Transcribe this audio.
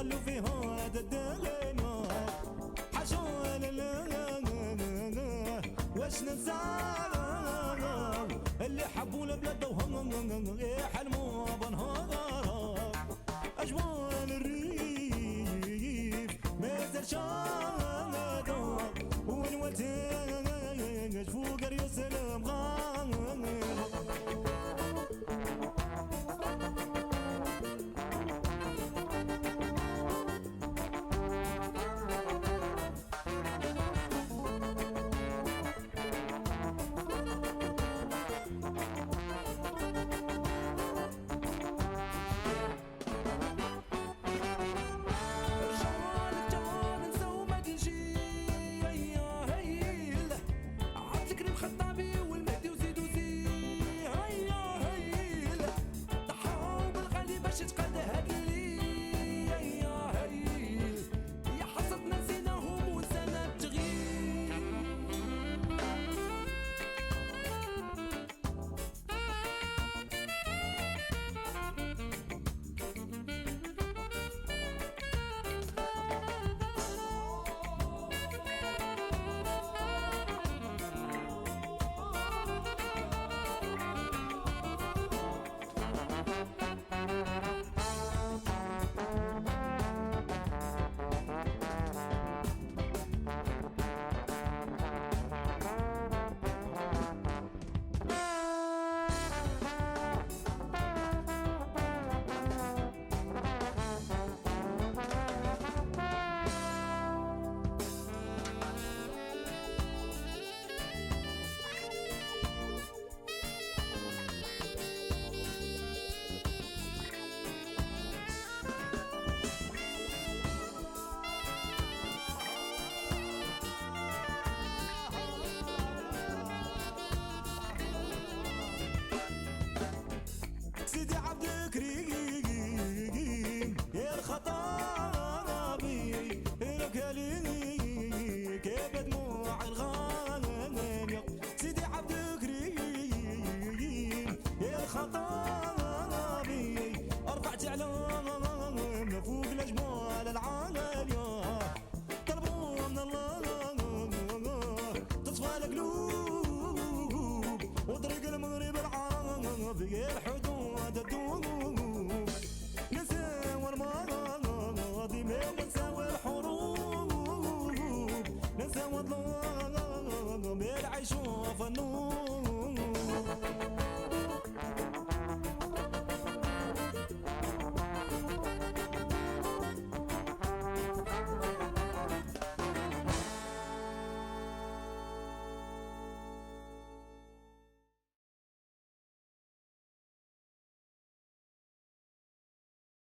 خلوا فيها هذا الدنيا حشون واش ننسى اللي حبونا بلادهم يحلموا بنهار أجوان الريف مازال شادو والوالدين فوق ريوس المغار فوق الأجمال العالية طلبوا من الله تصفى القلوب وطريق المغرب العربي الحدود تدوب نساوى الماضي ما نساوى الحروب نساوى الظلام العيش في النور